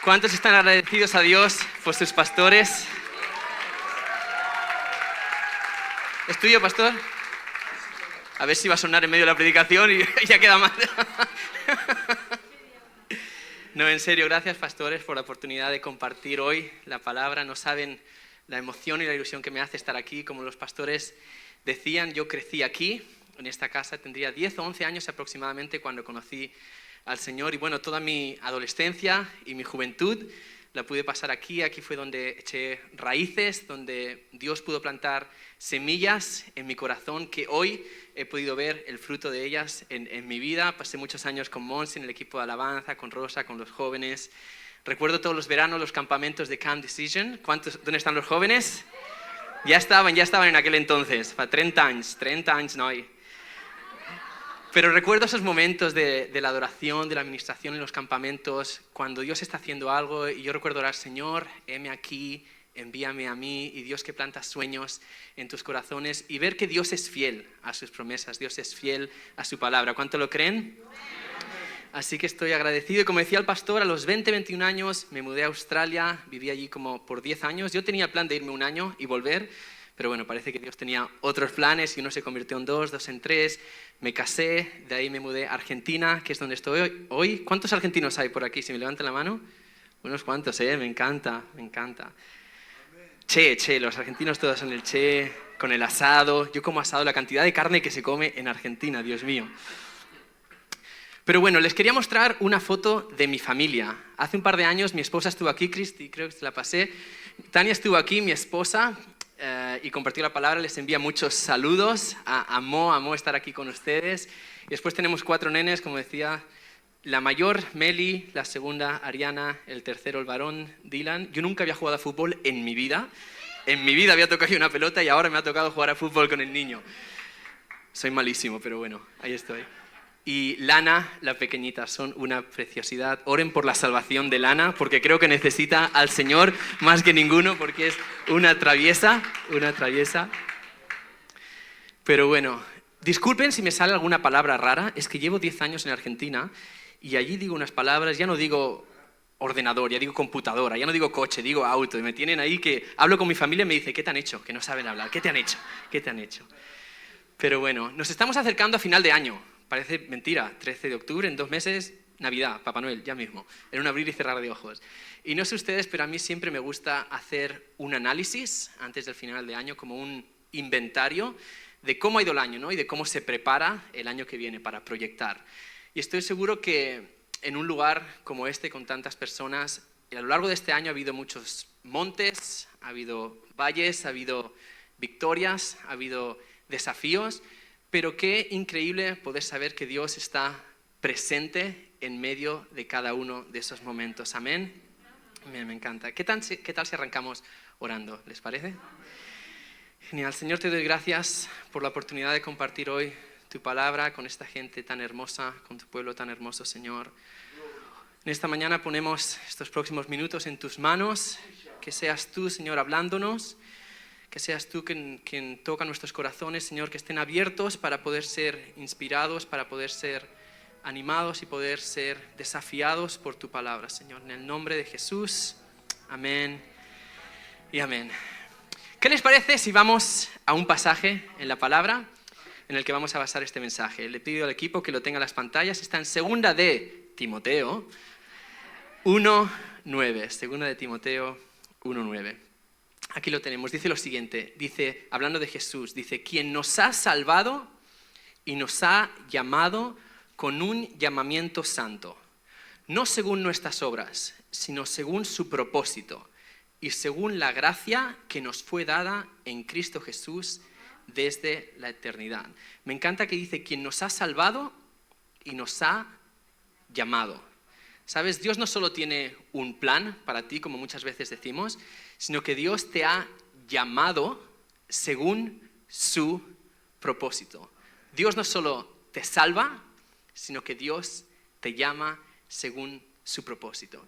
¿Cuántos están agradecidos a Dios por sus pastores? ¿Es tuyo, pastor? A ver si va a sonar en medio de la predicación y ya queda mal. No, en serio, gracias, pastores, por la oportunidad de compartir hoy la palabra. No saben la emoción y la ilusión que me hace estar aquí. Como los pastores decían, yo crecí aquí, en esta casa. Tendría 10 o 11 años aproximadamente cuando conocí al Señor. Y bueno, toda mi adolescencia y mi juventud la pude pasar aquí. Aquí fue donde eché raíces, donde Dios pudo plantar semillas en mi corazón que hoy he podido ver el fruto de ellas en mi vida. Pasé muchos años con Mons en el equipo de alabanza, con Rosa, con los jóvenes. Recuerdo todos los veranos los campamentos de Camp Decision. ¿Dónde están los jóvenes? Ya estaban en aquel entonces, fa 30 anys, noi. Pero recuerdo esos momentos de la adoración, de la administración en los campamentos, cuando Dios está haciendo algo y yo recuerdo orar, Señor, heme aquí, envíame a mí, y Dios que planta sueños en tus corazones y ver que Dios es fiel a sus promesas, Dios es fiel a su palabra. ¿Cuánto lo creen? Así que estoy agradecido. Y como decía el pastor, a los 20, 21 años me mudé a Australia, viví allí como por 10 años. Yo tenía el plan de irme un año y volver, pero bueno, parece que Dios tenía otros planes y uno se convirtió en dos en tres. Me casé, de ahí me mudé a Argentina, que es donde estoy hoy. ¿Cuántos argentinos hay por aquí? Si me levantan la mano. Unos cuantos, me encanta. Che, los argentinos todos en el che, con el asado. Yo como asado, la cantidad de carne que se come en Argentina, Dios mío. Pero bueno, les quería mostrar una foto de mi familia. Hace un par de años mi esposa estuvo aquí, Cristi, creo que se la pasé. Tania estuvo aquí, mi esposa, y compartió la palabra. Les envía muchos saludos. Amó estar aquí con ustedes. Y después tenemos 4 nenes, como decía. La mayor, Meli, la segunda, Ariana, el tercero, el varón, Dylan. Yo nunca había jugado a fútbol en mi vida. En mi vida había tocado una pelota y ahora me ha tocado jugar a fútbol con el niño. Soy malísimo, pero bueno, ahí estoy. Y Lana, la pequeñita, son una preciosidad. Oren por la salvación de Lana, porque creo que necesita al Señor más que ninguno, porque es una traviesa. Pero bueno, disculpen si me sale alguna palabra rara, es que llevo 10 años en Argentina y allí digo unas palabras, ya no digo ordenador, ya digo computadora, ya no digo coche, digo auto, y me tienen ahí que hablo con mi familia y me dice, ¿qué te han hecho? Que no saben hablar, ¿qué te han hecho? Pero bueno, nos estamos acercando a final de año. Parece mentira, 13 de octubre, en 2 meses, Navidad, Papá Noel, ya mismo, en un abrir y cerrar de ojos. Y no sé ustedes, pero a mí siempre me gusta hacer un análisis antes del final de año, como un inventario de cómo ha ido el año, ¿no? Y de cómo se prepara el año que viene para proyectar. Y estoy seguro que en un lugar como este, con tantas personas, a lo largo de este año ha habido muchos montes, ha habido valles, ha habido victorias, ha habido desafíos, pero qué increíble poder saber que Dios está presente en medio de cada uno de esos momentos. Amén. Me encanta. ¿Qué tal si arrancamos orando? ¿Les parece? Genial. Señor, te doy gracias por la oportunidad de compartir hoy tu palabra con esta gente tan hermosa, con tu pueblo tan hermoso, Señor. En esta mañana ponemos estos próximos minutos en tus manos. Que seas tú, Señor, hablándonos. Que seas tú quien toca nuestros corazones, Señor, que estén abiertos para poder ser inspirados, para poder ser animados y poder ser desafiados por tu palabra, Señor. En el nombre de Jesús, amén y amén. ¿Qué les parece si vamos a un pasaje en la palabra en el que vamos a basar este mensaje? Le pido al equipo que lo tenga en las pantallas. Está en 2 de Timoteo 1:9. 2 de Timoteo 1:9. Aquí lo tenemos, dice lo siguiente, dice, hablando de Jesús, dice, quien nos ha salvado y nos ha llamado con un llamamiento santo, no según nuestras obras, sino según su propósito y según la gracia que nos fue dada en Cristo Jesús desde la eternidad. Me encanta que dice, quien nos ha salvado y nos ha llamado. ¿Sabes? Dios no solo tiene un plan para ti, como muchas veces decimos, sino que Dios te ha llamado según su propósito. Dios no solo te salva, sino que Dios te llama según su propósito.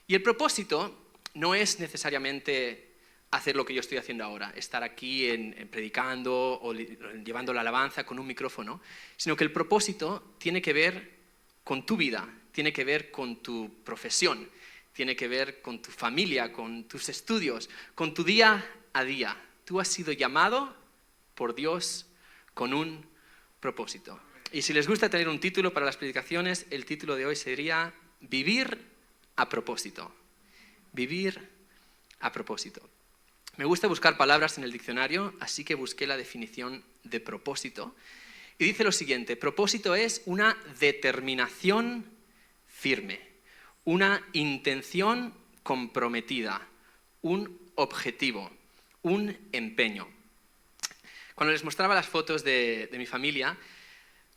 Y el propósito no es necesariamente hacer lo que yo estoy haciendo ahora, estar aquí predicando o llevando la alabanza con un micrófono, sino que el propósito tiene que ver con tu vida, tiene que ver con tu profesión, tiene que ver con tu familia, con tus estudios, con tu día a día. Tú has sido llamado por Dios con un propósito. Y si les gusta tener un título para las predicaciones, el título de hoy sería Vivir a propósito. Vivir a propósito. Me gusta buscar palabras en el diccionario, así que busqué la definición de propósito. Y dice lo siguiente: propósito es una determinación firme, una intención comprometida, un objetivo, un empeño. Cuando les mostraba las fotos de mi familia,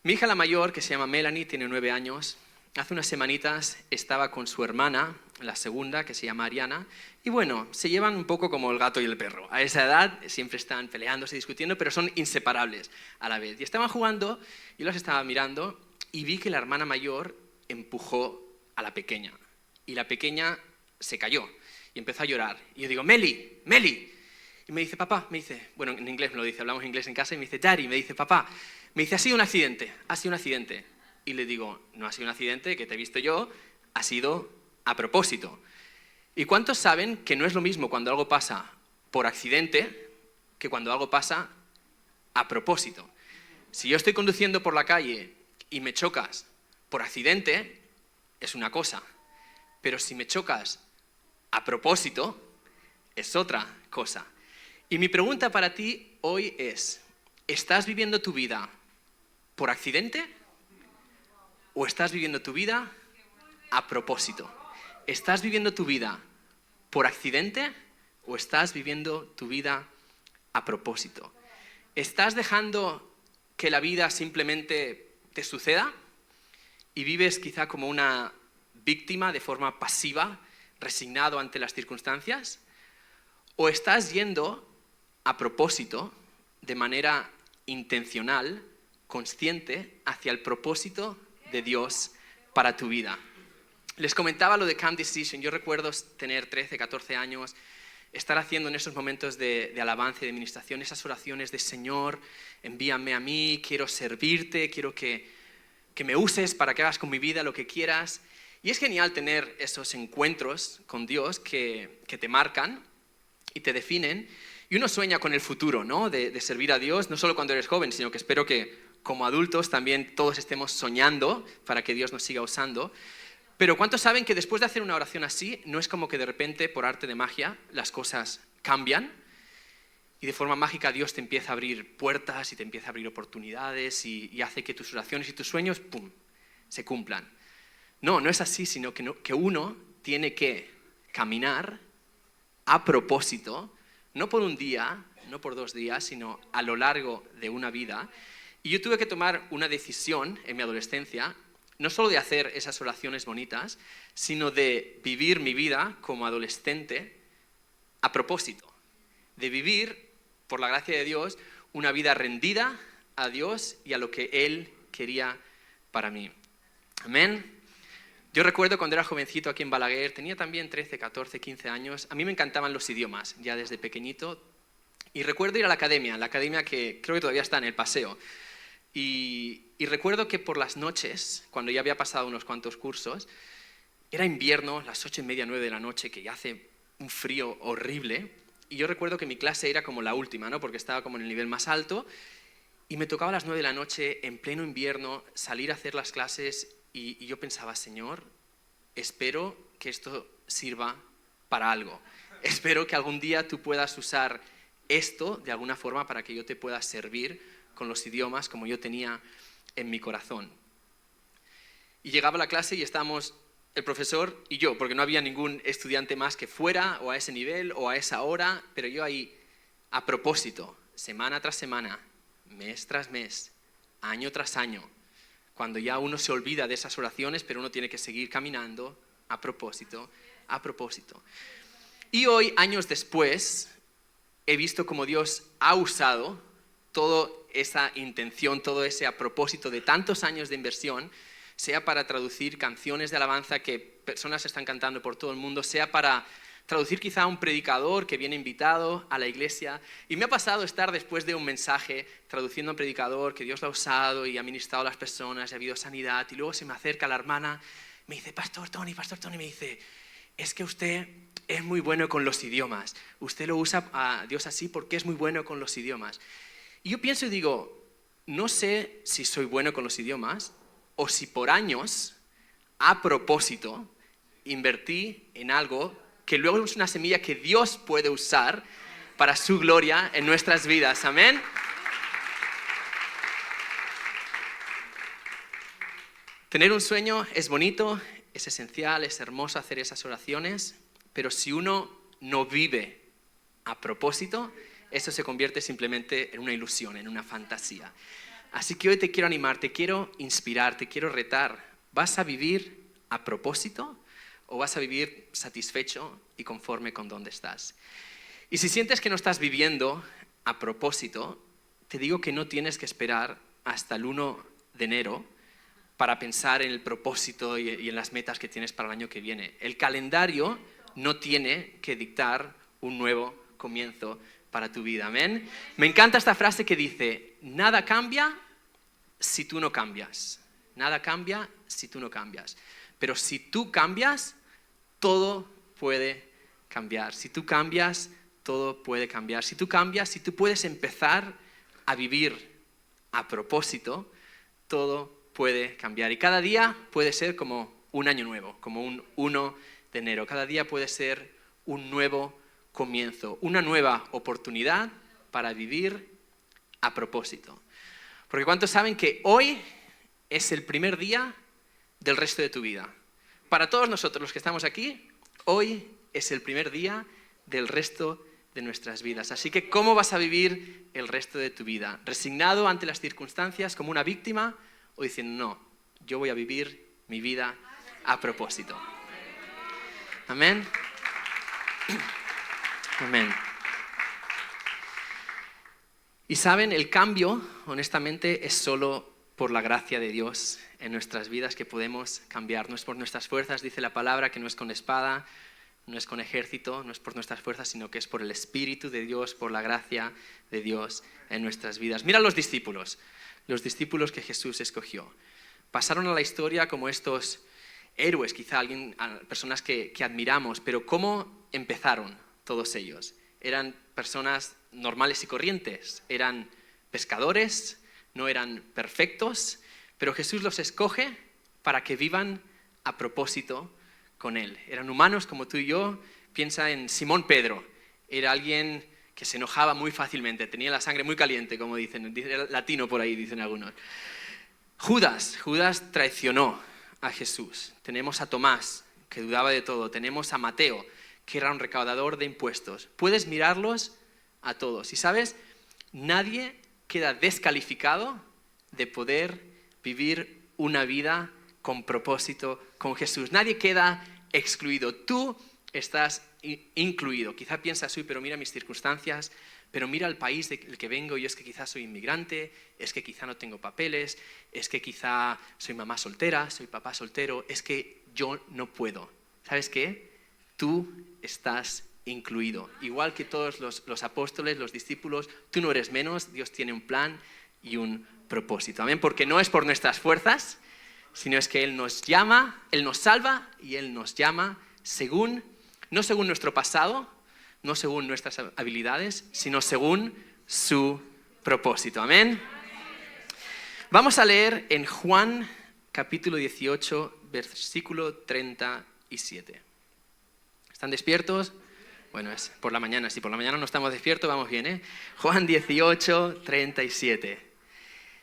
mi hija la mayor, que se llama Melanie, tiene 9 años, hace unas semanitas estaba con su hermana, la segunda, que se llama Ariana, y bueno, se llevan un poco como el gato y el perro. A esa edad siempre están peleándose, discutiendo, pero son inseparables a la vez. Y estaban jugando, yo las estaba mirando y vi que la hermana mayor empujó a la pequeña. Y la pequeña se cayó y empezó a llorar. Y yo digo, Meli, Meli. Y me dice, papá, me dice, bueno, en inglés me lo dice, hablamos inglés en casa, y me dice, Daddy, me dice, papá, me dice, ha sido un accidente, ha sido un accidente. Y le digo, no ha sido un accidente, que te he visto yo, ha sido a propósito. ¿Y cuántos saben que no es lo mismo cuando algo pasa por accidente que cuando algo pasa a propósito? Si yo estoy conduciendo por la calle y me chocas por accidente, es una cosa. Pero si me chocas a propósito, es otra cosa. Y mi pregunta para ti hoy es, ¿estás viviendo tu vida por accidente o estás viviendo tu vida a propósito? ¿Estás viviendo tu vida por accidente o estás viviendo tu vida a propósito? ¿Estás dejando que la vida simplemente te suceda y vives quizá como una víctima de forma pasiva, resignado ante las circunstancias? ¿O estás yendo a propósito, de manera intencional, consciente, hacia el propósito de Dios para tu vida? Les comentaba lo de Camp Decision. Yo recuerdo tener 13, 14 años, estar haciendo en esos momentos de alabanza y de ministración esas oraciones de Señor, envíame a mí, quiero servirte, quiero que me uses para que hagas con mi vida lo que quieras. Y es genial tener esos encuentros con Dios que te marcan y te definen. Y uno sueña con el futuro, ¿no? De servir a Dios, no solo cuando eres joven, sino que espero que como adultos también todos estemos soñando para que Dios nos siga usando. Pero ¿cuántos saben que después de hacer una oración así, no es como que de repente, por arte de magia, las cosas cambian y de forma mágica Dios te empieza a abrir puertas y te empieza a abrir oportunidades y hace que tus oraciones y tus sueños, ¡pum!, se cumplan? No, no es así, sino que uno tiene que caminar a propósito, no por un día, no por 2 días, sino a lo largo de una vida. Y yo tuve que tomar una decisión en mi adolescencia, no solo de hacer esas oraciones bonitas, sino de vivir mi vida como adolescente a propósito, de vivir, por la gracia de Dios, una vida rendida a Dios y a lo que Él quería para mí. Amén. Yo recuerdo cuando era jovencito aquí en Balaguer, tenía también 13, 14, 15 años, a mí me encantaban los idiomas, ya desde pequeñito, y recuerdo ir a la academia que creo que todavía está en el Paseo, y recuerdo que por las noches, cuando ya había pasado unos cuantos cursos, era invierno, las 8:30, 9 de la noche, que ya hace un frío horrible, y yo recuerdo que mi clase era como la última, ¿no? Porque estaba como en el nivel más alto, y me tocaba a las 9 de la noche, en pleno invierno, salir a hacer las clases. Y yo pensaba, Señor, espero que esto sirva para algo. Espero que algún día tú puedas usar esto de alguna forma para que yo te pueda servir con los idiomas como yo tenía en mi corazón. Y llegaba a la clase y estábamos el profesor y yo, porque no había ningún estudiante más que fuera o a ese nivel o a esa hora, pero yo ahí, a propósito, semana tras semana, mes tras mes, año tras año, cuando ya uno se olvida de esas oraciones, pero uno tiene que seguir caminando a propósito, a propósito. Y hoy, años después, he visto cómo Dios ha usado toda esa intención, todo ese a propósito de tantos años de inversión, sea para traducir canciones de alabanza que personas están cantando por todo el mundo, sea para traducir quizá a un predicador que viene invitado a la iglesia. Y me ha pasado estar después de un mensaje traduciendo a un predicador que Dios lo ha usado y ha ministrado a las personas y ha habido sanidad. Y luego se me acerca la hermana, me dice, Pastor Tony, me dice, es que usted es muy bueno con los idiomas. Usted lo usa a Dios así porque es muy bueno con los idiomas. Y yo pienso y digo, no sé si soy bueno con los idiomas o si por años, a propósito, invertí en algo que luego es una semilla que Dios puede usar para su gloria en nuestras vidas. Amén. Tener un sueño es bonito, es esencial, es hermoso hacer esas oraciones, pero si uno no vive a propósito, eso se convierte simplemente en una ilusión, en una fantasía. Así que hoy te quiero animar, te quiero inspirar, te quiero retar. ¿Vas a vivir a propósito o vas a vivir satisfecho y conforme con donde estás? Y si sientes que no estás viviendo a propósito, te digo que no tienes que esperar hasta el 1 de enero para pensar en el propósito y en las metas que tienes para el año que viene. El calendario no tiene que dictar un nuevo comienzo para tu vida. ¿Amén? Me encanta esta frase que dice, nada cambia si tú no cambias. Nada cambia si tú no cambias. Pero si tú cambias, todo puede cambiar. Si tú cambias, todo puede cambiar. Si tú cambias, si tú puedes empezar a vivir a propósito, todo puede cambiar. Y cada día puede ser como un año nuevo, como un 1 de enero. Cada día puede ser un nuevo comienzo, una nueva oportunidad para vivir a propósito. Porque ¿cuántos saben que hoy es el primer día del resto de tu vida? Para todos nosotros los que estamos aquí, hoy es el primer día del resto de nuestras vidas. Así que, ¿cómo vas a vivir el resto de tu vida? ¿Resignado ante las circunstancias como una víctima? O diciendo, no, yo voy a vivir mi vida a propósito. Amén. Amén. Y saben, el cambio, honestamente, es solo por la gracia de Dios en nuestras vidas que podemos cambiar. No es por nuestras fuerzas, dice la palabra, que no es con espada, no es con ejército, no es por nuestras fuerzas, sino que es por el Espíritu de Dios, por la gracia de Dios en nuestras vidas. Mira los discípulos que Jesús escogió. Pasaron a la historia como estos héroes, quizá personas que admiramos, pero ¿cómo empezaron todos ellos? Eran personas normales y corrientes, eran pescadores, no eran perfectos, pero Jesús los escoge para que vivan a propósito con Él. Eran humanos como tú y yo. Piensa en Simón Pedro, era alguien que se enojaba muy fácilmente, tenía la sangre muy caliente, como dicen, latino por ahí, dicen algunos. Judas traicionó a Jesús. Tenemos a Tomás, que dudaba de todo. Tenemos a Mateo, que era un recaudador de impuestos. Puedes mirarlos a todos. Y sabes, nadie queda descalificado de poder vivir una vida con propósito con Jesús. Nadie queda excluido. Tú estás incluido. Quizá piensas, uy, pero mira mis circunstancias, pero mira el país del que vengo, yo es que quizá soy inmigrante, es que quizá no tengo papeles, es que quizá soy mamá soltera, soy papá soltero, es que yo no puedo. ¿Sabes qué? Tú estás incluido. Igual que todos los apóstoles, los discípulos, tú no eres menos, Dios tiene un plan y un propósito. Amén, porque no es por nuestras fuerzas, sino es que Él nos llama, Él nos salva y Él nos llama no según nuestro pasado, no según nuestras habilidades, sino según su propósito. Amén. Vamos a leer en Juan capítulo 18, versículo 37. ¿Están despiertos? Bueno, es por la mañana. Si por la mañana no estamos despiertos, vamos bien, ¿eh? Juan 18, 37.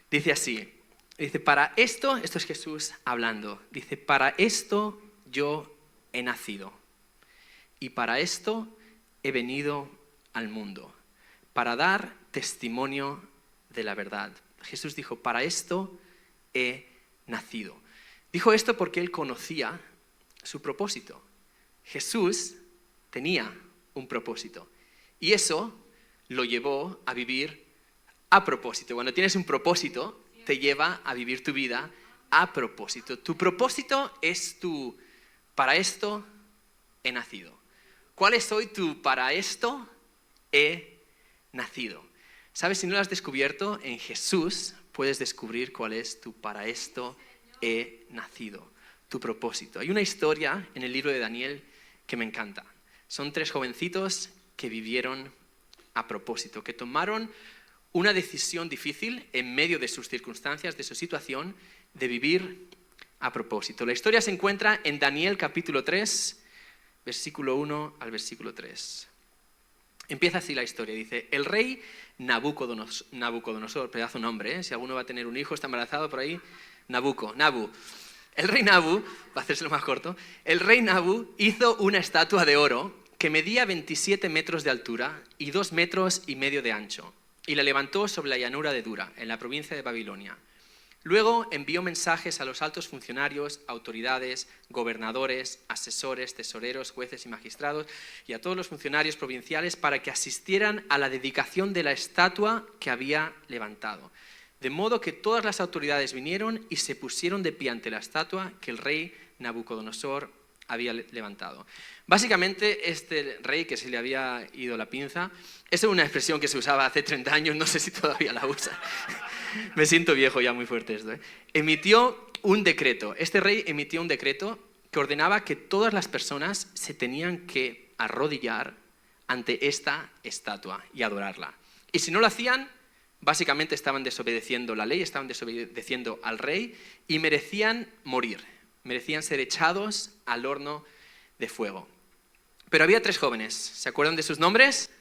Dice así. Dice, para esto es Jesús hablando. Dice, para esto yo he nacido. Y para esto he venido al mundo, para dar testimonio de la verdad. Jesús dijo, para esto he nacido. Dijo esto porque Él conocía su propósito. Jesús tenía un propósito. Y eso lo llevó a vivir a propósito. Cuando tienes un propósito, te lleva a vivir tu vida a propósito. Tu propósito es para esto he nacido. ¿Cuál es hoy tu para esto he nacido? ¿Sabes? Si no lo has descubierto, en Jesús puedes descubrir cuál es tu para esto he nacido, tu propósito. Hay una historia en el libro de Daniel que me encanta. Son 3 jovencitos que vivieron a propósito, que tomaron una decisión difícil en medio de sus circunstancias, de su situación, de vivir a propósito. La historia se encuentra en Daniel capítulo 3, versículo 1 al versículo 3. Empieza así la historia, dice: el rey Nabucodonosor, pedazo nombre, si alguno va a tener un hijo, está embarazado por ahí, Nabu. El rey Nabu, para hacérselo más corto, el rey Nabu hizo una estatua de oro que medía 27 metros de altura y 2,5 metros de ancho, y la levantó sobre la llanura de Dura, en la provincia de Babilonia. Luego envió mensajes a los altos funcionarios, autoridades, gobernadores, asesores, tesoreros, jueces y magistrados, y a todos los funcionarios provinciales para que asistieran a la dedicación de la estatua que había levantado. De modo que todas las autoridades vinieron y se pusieron de pie ante la estatua que el rey Nabucodonosor había levantado. Básicamente, este rey, que se le había ido la pinza, esa es una expresión que se usaba hace 30 años, no sé si todavía la usa. Me siento viejo ya, muy fuerte esto. Emitió un decreto. Este rey emitió un decreto que ordenaba que todas las personas se tenían que arrodillar ante esta estatua y adorarla. Y si no lo hacían, básicamente estaban desobedeciendo la ley, estaban desobedeciendo al rey y merecían morir, merecían ser echados al horno de fuego. Pero había 3 jóvenes, ¿se acuerdan de sus nombres?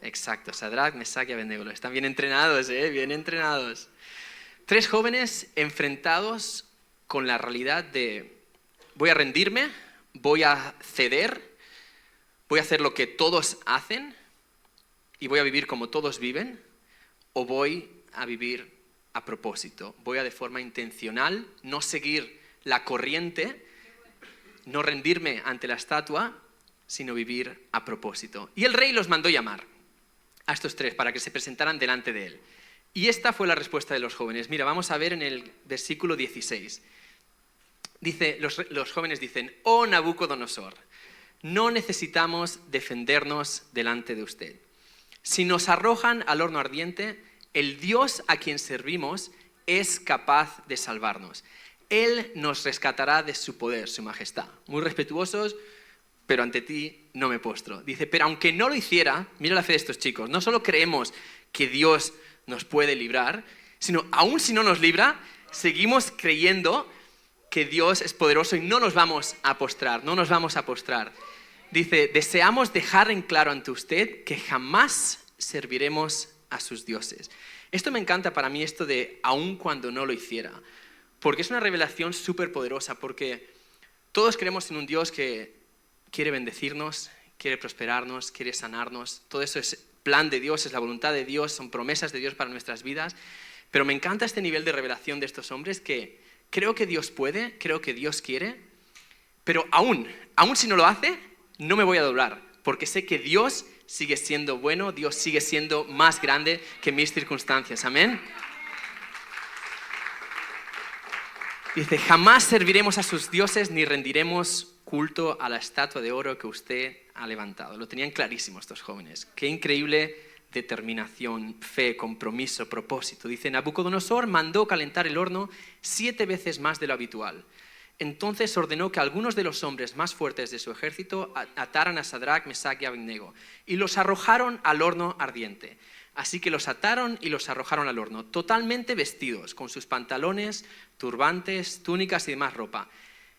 Exacto, Sadrac, Mesach y Abednego. Están bien entrenados, bien entrenados. 3 jóvenes enfrentados con la realidad de: voy a rendirme, voy a ceder, voy a hacer lo que todos hacen y voy a vivir como todos viven, o voy a vivir a propósito, voy a de forma intencional no seguir la corriente, no rendirme ante la estatua, sino vivir a propósito. Y el rey los mandó llamar a estos 3 para que se presentaran delante de él. Y esta fue la respuesta de los jóvenes. Mira, vamos a ver en el versículo 16. Dice, los jóvenes dicen: oh Nabucodonosor, no necesitamos defendernos delante de usted. Si nos arrojan al horno ardiente, el Dios a quien servimos es capaz de salvarnos. Él nos rescatará de su poder, su majestad. Muy respetuosos, pero ante ti no me postro. Dice, pero aunque no lo hiciera, mira la fe de estos chicos, no solo creemos que Dios nos puede librar, sino aún si no nos libra, seguimos creyendo que Dios es poderoso y no nos vamos a postrar, no nos vamos a postrar. Dice, deseamos dejar en claro ante usted que jamás serviremos a sus dioses. Esto me encanta para mí, esto de aun cuando no lo hiciera, porque es una revelación súper poderosa, porque todos creemos en un Dios que quiere bendecirnos, quiere prosperarnos, quiere sanarnos. Todo eso es plan de Dios, es la voluntad de Dios, son promesas de Dios para nuestras vidas. Pero me encanta este nivel de revelación de estos hombres que creo que Dios puede, creo que Dios quiere, pero aún si no lo hace, no me voy a doblar, porque sé que Dios sigue siendo bueno, Dios sigue siendo más grande que mis circunstancias. Amén. Dice, jamás serviremos a sus dioses ni rendiremos culto a la estatua de oro que usted ha levantado. Lo tenían clarísimo estos jóvenes. Qué increíble determinación, fe, compromiso, propósito. Dice, Nabucodonosor mandó calentar el horno 7 veces más de lo habitual. Entonces ordenó que algunos de los hombres más fuertes de su ejército ataran a Sadrac, Mesach y Abednego y los arrojaron al horno ardiente. Así que los ataron y los arrojaron al horno, totalmente vestidos, con sus pantalones, turbantes, túnicas y demás ropa.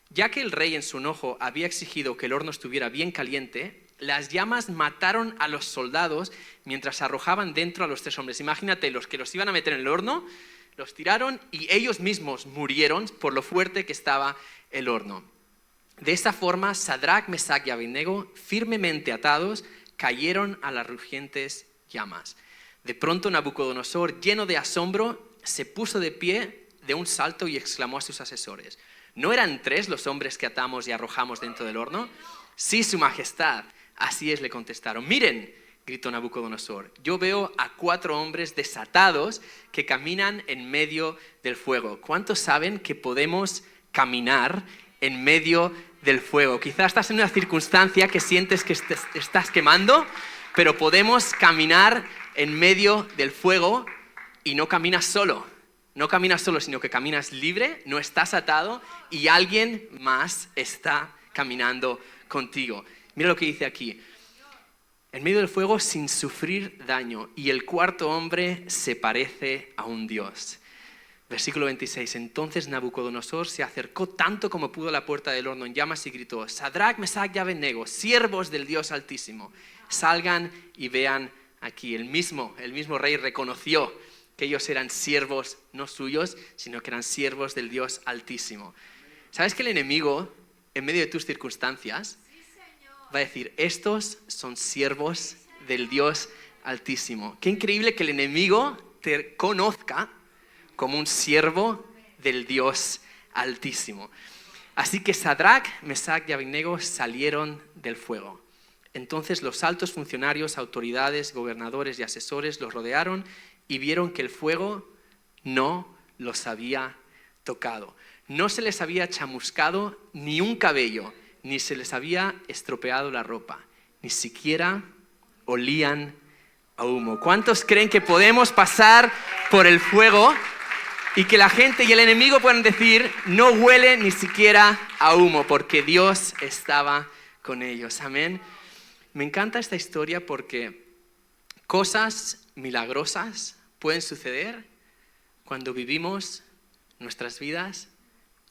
Ya que el rey en su enojo había exigido que el horno estuviera bien caliente, las llamas mataron a los soldados mientras arrojaban dentro a los 3 hombres. Imagínate, los que los iban a meter en el horno, los tiraron y ellos mismos murieron por lo fuerte que estaba el horno. De esta forma, Sadrac, Mesach y Abednego, firmemente atados, cayeron a las rugientes llamas. De pronto Nabucodonosor, lleno de asombro, se puso de pie de un salto y exclamó a sus asesores, ¿no eran 3 los hombres que atamos y arrojamos dentro del horno? Sí, su majestad. Así es, le contestaron. Miren, gritó Nabucodonosor, yo veo a 4 hombres desatados que caminan en medio del fuego. ¿Cuántos saben que podemos caminar en medio del fuego? Quizás estás en una circunstancia que sientes que estás quemando, pero podemos caminar en medio del fuego y no caminas solo. No caminas solo, sino que caminas libre, no estás atado y alguien más está caminando contigo. Mira lo que dice aquí. En medio del fuego sin sufrir daño. Y el cuarto hombre se parece a un dios. Versículo 26. Entonces Nabucodonosor se acercó tanto como pudo a la puerta del horno en llamas y gritó: Sadrach, Mesach y Abednego, siervos del Dios Altísimo, salgan y vean aquí. El mismo rey reconoció que ellos eran siervos no suyos, sino que eran siervos del Dios Altísimo. ¿Sabes que el enemigo, en medio de tus circunstancias, va a decir: estos son siervos del Dios Altísimo? Qué increíble que el enemigo te conozca como un siervo del Dios Altísimo. Así que Sadrach, Mesach y Abednego salieron del fuego. Entonces los altos funcionarios, autoridades, gobernadores y asesores los rodearon y vieron que el fuego no los había tocado. No se les había chamuscado ni un cabello, ni se les había estropeado la ropa, ni siquiera olían a humo. ¿Cuántos creen que podemos pasar por el fuego y que la gente y el enemigo puedan decir: no huele ni siquiera a humo, porque Dios estaba con ellos? Amén. Me encanta esta historia porque cosas milagrosas pueden suceder cuando vivimos nuestras vidas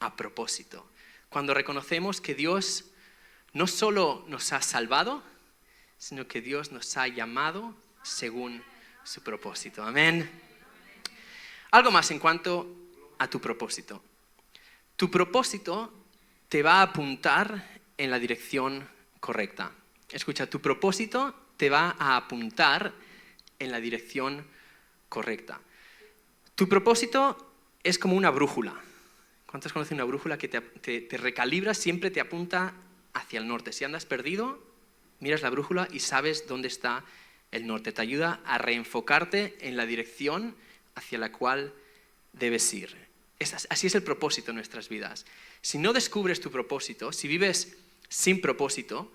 a propósito. Cuando reconocemos que Dios no solo nos ha salvado, sino que Dios nos ha llamado según su propósito. Amén. Algo más en cuanto a tu propósito. Tu propósito te va a apuntar en la dirección correcta. Escucha, tu propósito te va a apuntar en la dirección correcta. Tu propósito es como una brújula. ¿Cuántos conocen una brújula que te recalibra, siempre te apunta hacia el norte? Si andas perdido, miras la brújula y sabes dónde está el norte. Te ayuda a reenfocarte en la dirección hacia la cual debes ir. Así es el propósito en nuestras vidas. Si no descubres tu propósito, si vives sin propósito,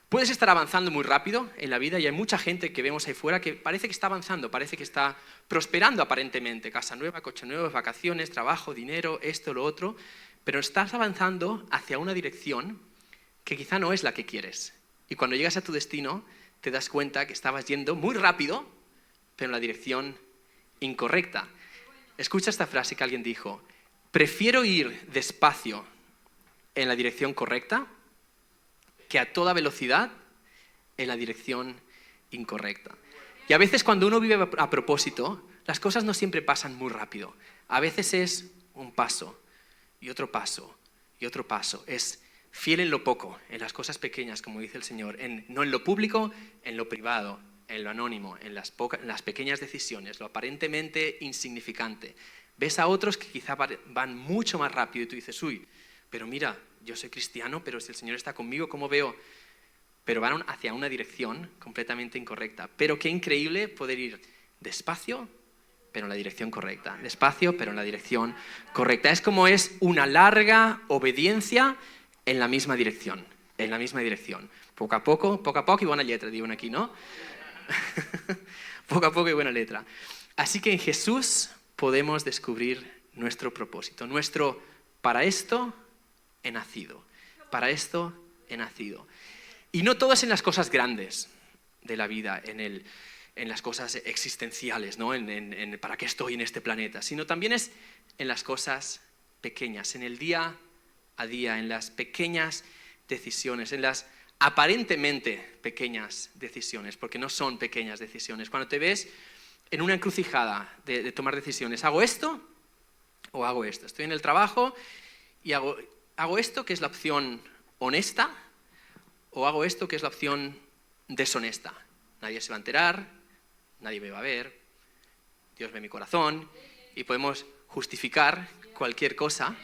puedes estar avanzando muy rápido en la vida y hay mucha gente que vemos ahí fuera que parece que está avanzando, parece que está prosperando aparentemente. Casa nueva, coche nuevo, vacaciones, trabajo, dinero, esto, lo otro. Pero estás avanzando hacia una dirección que quizá no es la que quieres. Y cuando llegas a tu destino, te das cuenta que estabas yendo muy rápido, pero en la dirección incorrecta. Escucha esta frase que alguien dijo: prefiero ir despacio en la dirección correcta que a toda velocidad en la dirección incorrecta. Y a veces cuando uno vive a propósito, las cosas no siempre pasan muy rápido. A veces es un paso y otro paso y otro paso. Es fiel en lo poco, en las cosas pequeñas, como dice el Señor, no en lo público, en lo privado, en lo anónimo, en las pequeñas decisiones, lo aparentemente insignificante. Ves a otros que quizá van mucho más rápido y tú dices: uy, pero mira, yo soy cristiano, pero si el Señor está conmigo, ¿cómo veo? Pero van hacia una dirección completamente incorrecta. Pero qué increíble poder ir despacio, pero en la dirección correcta. Despacio, pero en la dirección correcta. Es como es una larga obediencia en la misma dirección. En la misma dirección. Poco a poco y buena letra, digo aquí, ¿no? Poco a poco y buena letra. Así que en Jesús podemos descubrir nuestro propósito. Para esto he nacido. Para esto he nacido. Y no todo es en las cosas grandes de la vida, en las cosas existenciales, ¿no? En para qué estoy en este planeta, sino también es en las cosas pequeñas, en el día a día, en las pequeñas decisiones, en las aparentemente pequeñas decisiones, porque no son pequeñas decisiones. Cuando te ves en una encrucijada de tomar decisiones, ¿hago esto o hago esto? Estoy en el trabajo y hago esto, que es la opción honesta, o hago esto, que es la opción deshonesta. Nadie se va a enterar, nadie me va a ver, Dios ve mi corazón y podemos justificar cualquier cosa,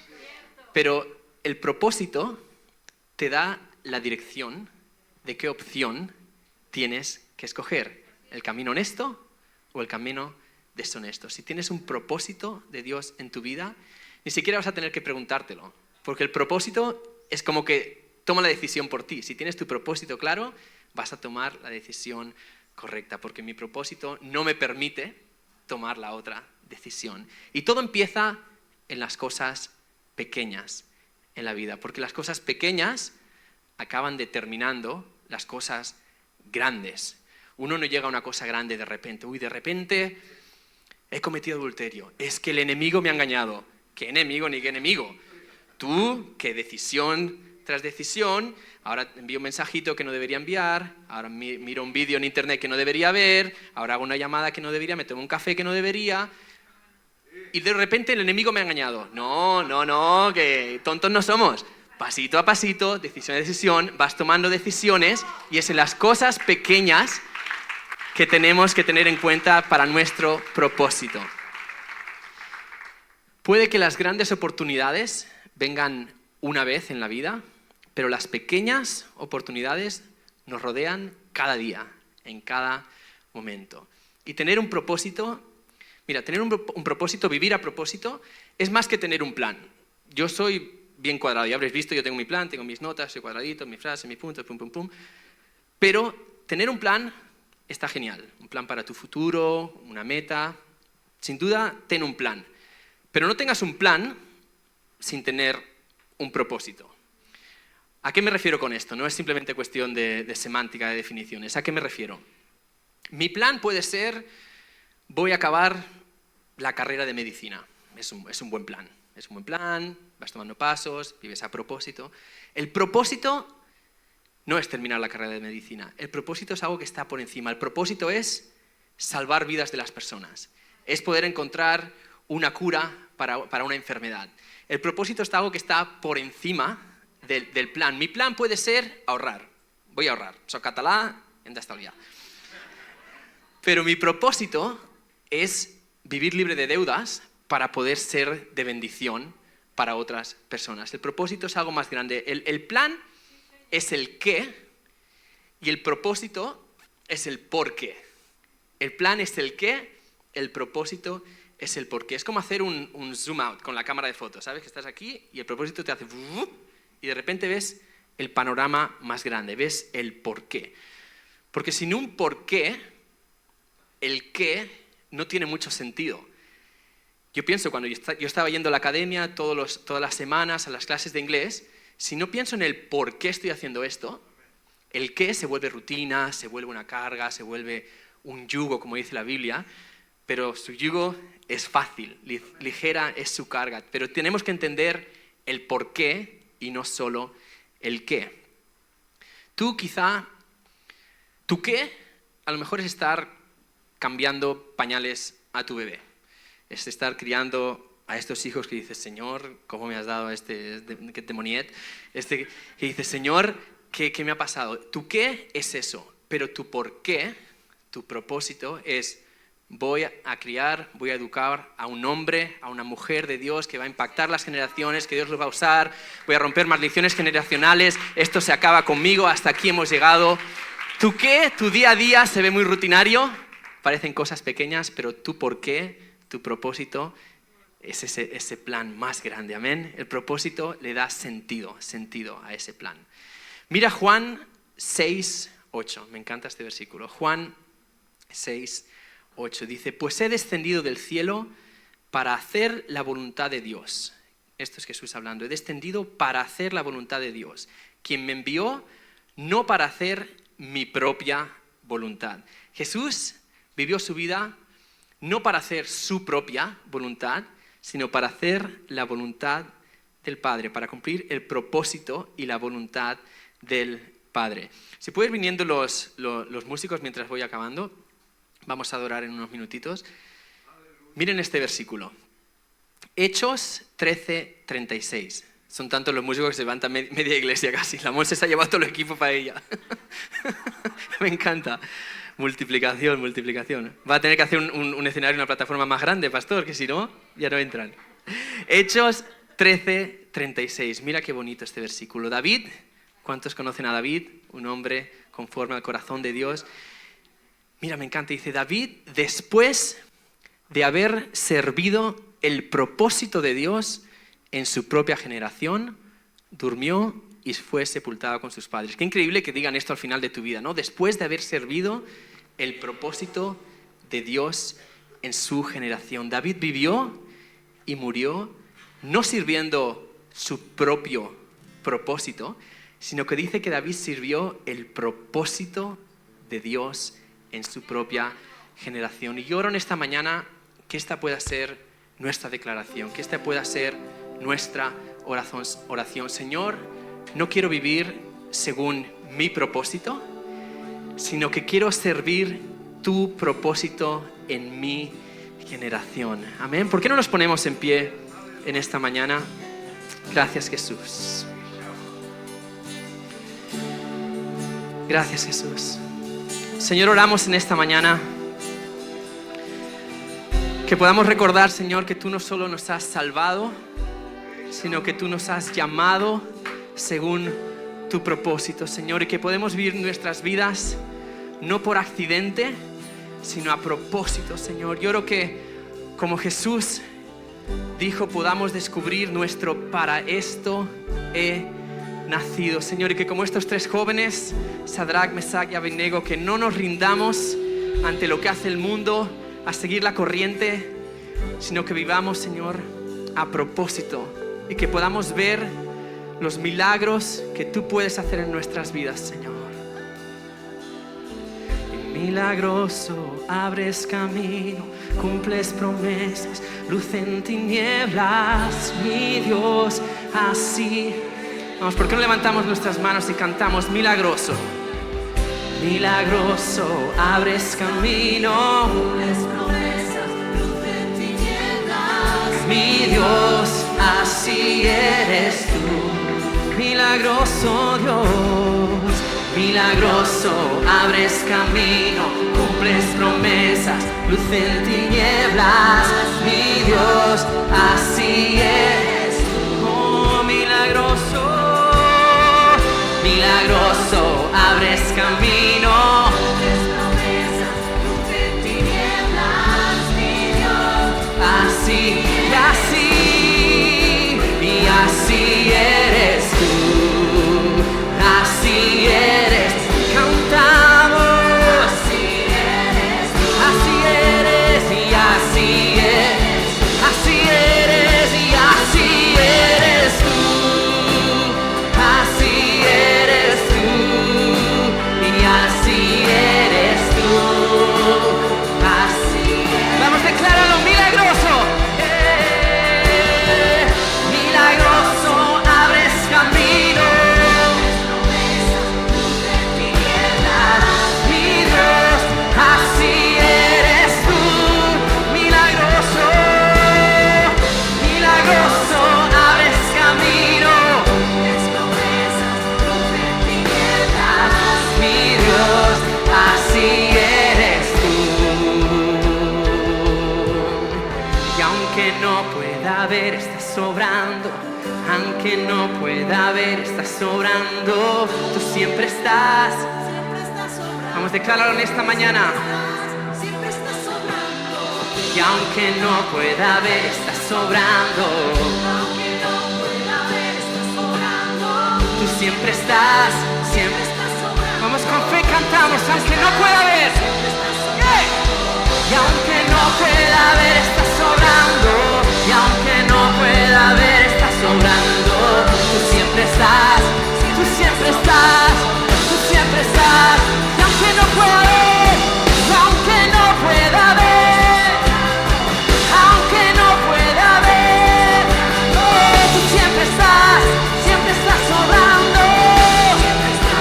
pero el propósito te da la dirección de qué opción tienes que escoger, el camino honesto o el camino deshonesto. Si tienes un propósito de Dios en tu vida, ni siquiera vas a tener que preguntártelo, porque el propósito es como que toma la decisión por ti. Si tienes tu propósito claro, vas a tomar la decisión correcta, porque mi propósito no me permite tomar la otra decisión. Y todo empieza en las cosas pequeñas en la vida, porque las cosas pequeñas acaban determinando las cosas grandes. Uno no llega a una cosa grande de repente. De repente he cometido adulterio. Es que el enemigo me ha engañado. ¿Qué enemigo ni qué enemigo? Tú, que decisión tras decisión, ahora envío un mensajito que no debería enviar, ahora miro un vídeo en internet que no debería ver, ahora hago una llamada que no debería, me tomo un café que no debería, y de repente el enemigo me ha engañado. No, que tontos no somos. Pasito a pasito, decisión a decisión, vas tomando decisiones y es en las cosas pequeñas que tenemos que tener en cuenta para nuestro propósito. Puede que las grandes oportunidades vengan una vez en la vida, pero las pequeñas oportunidades nos rodean cada día, en cada momento. Y tener un propósito, tener un propósito, vivir a propósito, es más que tener un plan. Yo soy bien cuadrado, ya habréis visto, yo tengo mi plan, tengo mis notas, soy cuadradito, mi frase, mis puntos, pum, pum, pum. Pero tener un plan está genial, un plan para tu futuro, una meta. Sin duda, ten un plan. Pero no tengas un plan sin tener un propósito. ¿A qué me refiero con esto? No es simplemente cuestión de semántica, de definiciones. ¿A qué me refiero? Mi plan puede ser, voy a acabar la carrera de medicina. Es un buen plan. Es un buen plan, vas tomando pasos, vives a propósito. El propósito no es terminar la carrera de medicina. El propósito es algo que está por encima. El propósito es salvar vidas de las personas. Es poder encontrar una cura para una enfermedad. El propósito es algo que está por encima del plan. Mi plan puede ser ahorrar. Voy a ahorrar. Soy català, hem d'estalviar. Pero mi propósito es vivir libre de deudas para poder ser de bendición para otras personas. El propósito es algo más grande. El plan es el qué y el propósito es el por qué. El plan es el qué, el propósito es el por qué. Es como hacer un zoom out con la cámara de fotos, ¿sabes? Que estás aquí y el propósito te hace y de repente ves el panorama más grande, ves el por qué. Porque sin un por qué, el qué no tiene mucho sentido. Yo pienso, cuando yo estaba yendo a la academia todas las semanas a las clases de inglés, si no pienso en el por qué estoy haciendo esto, el qué se vuelve rutina, se vuelve una carga, se vuelve un yugo, como dice la Biblia, pero su yugo es fácil, ligera es su carga. Pero tenemos que entender el por qué y no solo el qué. Tu qué, a lo mejor es estar cambiando pañales a tu bebé. Es estar criando a estos hijos que dices, Señor, ¿cómo me has dado a este demoniet? Que dices, Señor, ¿qué me ha pasado? Tu qué es eso, pero tu por qué, tu propósito es, voy a criar, voy a educar a un hombre, a una mujer de Dios que va a impactar las generaciones, que Dios los va a usar, voy a romper maldiciones generacionales, esto se acaba conmigo, hasta aquí hemos llegado. Tu qué, tu día a día se ve muy rutinario, parecen cosas pequeñas, pero tu por qué, tu propósito es ese plan más grande, amén. El propósito le da sentido a ese plan. Mira Juan 6:8, me encanta este versículo. Juan 6:8 dice, pues he descendido del cielo para hacer la voluntad de Dios. Esto es Jesús hablando, he descendido para hacer la voluntad de Dios, quien me envió no para hacer mi propia voluntad. Jesús vivió su vida no para hacer su propia voluntad, sino para hacer la voluntad del Padre, para cumplir el propósito y la voluntad del Padre. Si pueden ir viniendo los músicos mientras voy acabando, vamos a adorar en unos minutitos. Miren este versículo. Hechos 13:36. Son tantos los músicos que se levantan media iglesia casi. La Monse se ha llevado todo el equipo para ella. Me encanta. Multiplicación. Va a tener que hacer un escenario, una plataforma más grande, pastor, que si no, ya no entran. Hechos 13:36. Mira qué bonito este versículo. David, ¿cuántos conocen a David? Un hombre conforme al corazón de Dios. Mira, me encanta. Dice, David, después de haber servido el propósito de Dios en su propia generación, durmió y fue sepultado con sus padres. Qué increíble que digan esto al final de tu vida, ¿no? Después de haber servido el propósito de Dios en su generación. David vivió y murió no sirviendo su propio propósito, sino que dice que David sirvió el propósito de Dios en su propia generación. Y yo oro en esta mañana que esta pueda ser nuestra declaración, que esta pueda ser nuestra oración. Señor, no quiero vivir según mi propósito, sino que quiero servir tu propósito en mi generación. Amén. ¿Por qué no nos ponemos en pie en esta mañana? Gracias, Jesús. Gracias, Jesús. Señor, oramos en esta mañana que podamos recordar, Señor, que tú no solo nos has salvado, sino que tú nos has llamado según tu propósito, Señor, y que podemos vivir nuestras vidas no por accidente, sino a propósito, Señor. Yo oro que, como Jesús dijo, podamos descubrir nuestro para esto he nacido, Señor, y que como estos tres jóvenes, Sadrach, Mesach y Abednego, que no nos rindamos ante lo que hace el mundo, a seguir la corriente, sino que vivamos, Señor, a propósito, y que podamos ver los milagros que tú puedes hacer en nuestras vidas, Señor. Milagroso, abres camino, cumples promesas, luz en tinieblas, mi Dios, así. Vamos, ¿por qué no levantamos nuestras manos y cantamos milagroso? Milagroso, abres camino, cumples promesas, luz en tinieblas, mi Dios, así eres tú. Milagroso Dios, milagroso, abres camino, cumples promesas, luz en tinieblas, mi Dios, así eres tú. Oh, milagroso, milagroso, abres camino, cumples promesas, luz en tinieblas, mi Dios, así y así, y así eres tú, así eres, cantamos, así eres tú, así eres y así eres, así eres y así eres tú, así eres tú y así eres tú, así eres. Vamos, decláralo, milagroso, milagroso, abres camino, mi Dios, así eres tú, milagroso, milagroso, abres camino, mi Dios, así eres tú. Y aunque no pueda ver, estás sobrando. Aunque no pueda ver, estás sobrando. Tú siempre estás. Vamos a declararlo en esta mañana. Y aunque no pueda ver, estás sobrando. Tú siempre estás, siempre estás sobrando. Vamos, con fe cantamos, aunque no pueda ver. Y aunque no pueda ver, estás sobrando. Y aunque no pueda ver, estás sobrando. Tú siempre estás, tú siempre estás, tú siempre estás. Y aunque no pueda ver, y aunque no pueda ver, aunque no pueda ver, oh, tú siempre estás sobrando.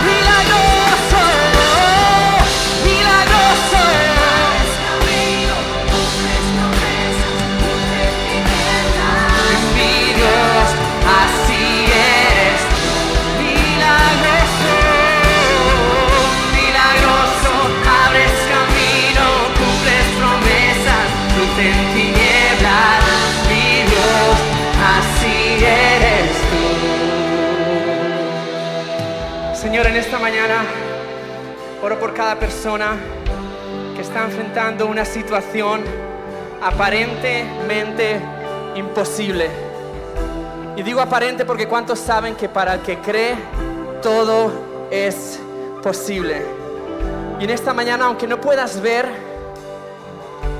Milagroso, milagroso, mi Dios, así eres. Milagroso, milagroso, abres camino, cumples promesas, luz en tinieblas, mi Dios, así eres tú. Señor, en esta mañana oro por cada persona que está enfrentando una situación aparentemente imposible. Y digo aparente porque ¿cuántos saben que para el que cree todo es posible? Y en esta mañana, aunque no puedas ver,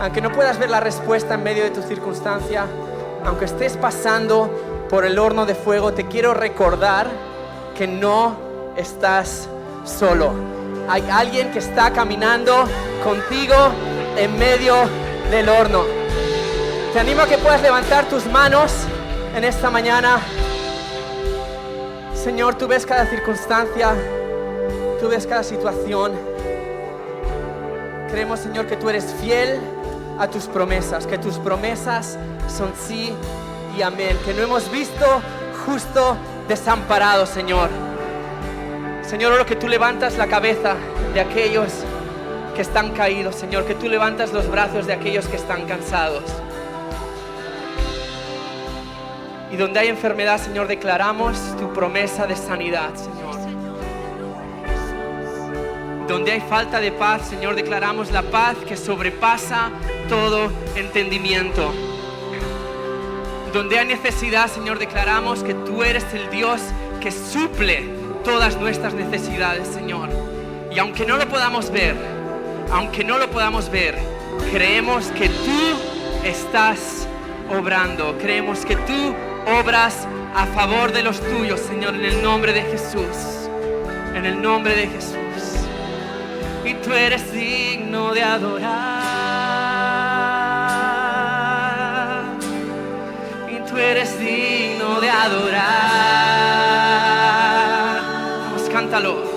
Aunque no puedas ver la respuesta en medio de tu circunstancia, aunque estés pasando por el horno de fuego, te quiero recordar que no estás solo. Hay alguien que está caminando contigo en medio del horno. Te animo a que puedas levantar tus manos en esta mañana. Señor, tú ves cada circunstancia, tú ves cada situación. Creemos, Señor, que tú eres fiel a tus promesas, que tus promesas son sí y amén, que no hemos visto justo desamparado, Señor. Señor, oro que tú levantas la cabeza de aquellos que están caídos, Señor, que tú levantas los brazos de aquellos que están cansados. Y donde hay enfermedad, Señor, declaramos tu promesa de sanidad, Señor. Donde hay falta de paz, Señor, declaramos la paz que sobrepasa todo entendimiento. Donde hay necesidad, Señor, declaramos que tú eres el Dios que suple todas nuestras necesidades, Señor. Y aunque no lo podamos ver, creemos que tú estás obrando. Creemos que tú obras a favor de los tuyos, Señor, en el nombre de Jesús. En el nombre de Jesús. Y tú eres digno de adorar. Y tú eres digno de adorar. Vamos, cántalo.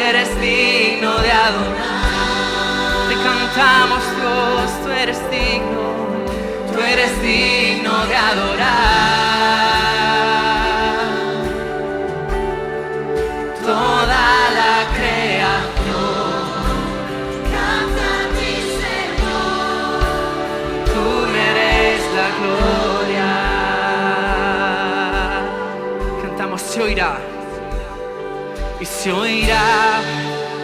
Eres digno de adorar. Te cantamos, Dios, tú eres digno de adorar. Toda la creación canta a ti, Señor. Tú mereces la gloria. Cantamos, se oirá. Y se oirá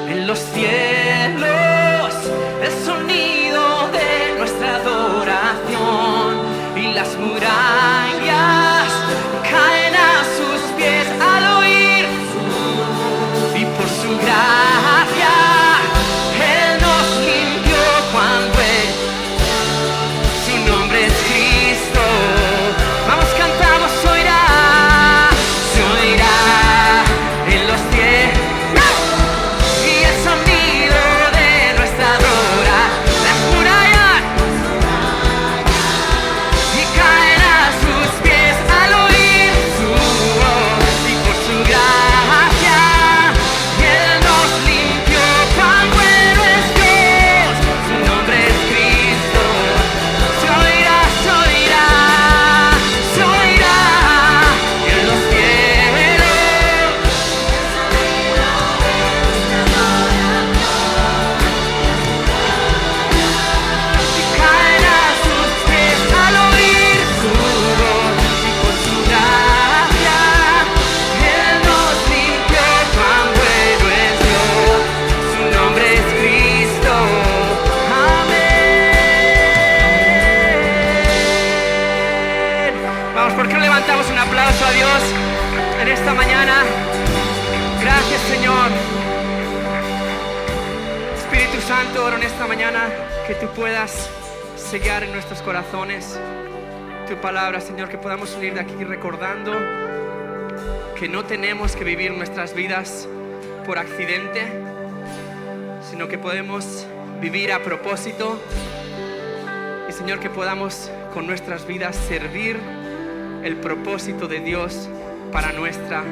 en los cielos el sonido de nuestra adoración, y las murallas caen a sus pies al oír, y por su gracia Él nos limpió cuando su nombre es Cristo. Vamos, cantamos, se oirá. A Dios en esta mañana. Gracias, Señor. Espíritu Santo, oro en esta mañana que tú puedas sellar en nuestros corazones tu palabra, Señor, que podamos salir de aquí recordando que no tenemos que vivir nuestras vidas por accidente, sino que podemos vivir a propósito, y, Señor, que podamos con nuestras vidas servir el propósito de Dios para nuestra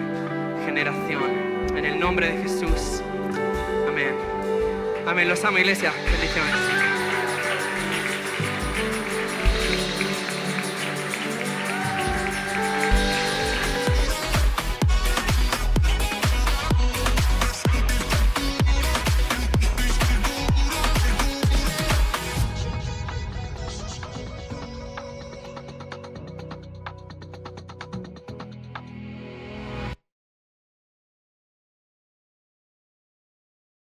generación. En el nombre de Jesús. Amén. Amén. Los amo, iglesia. Bendiciones.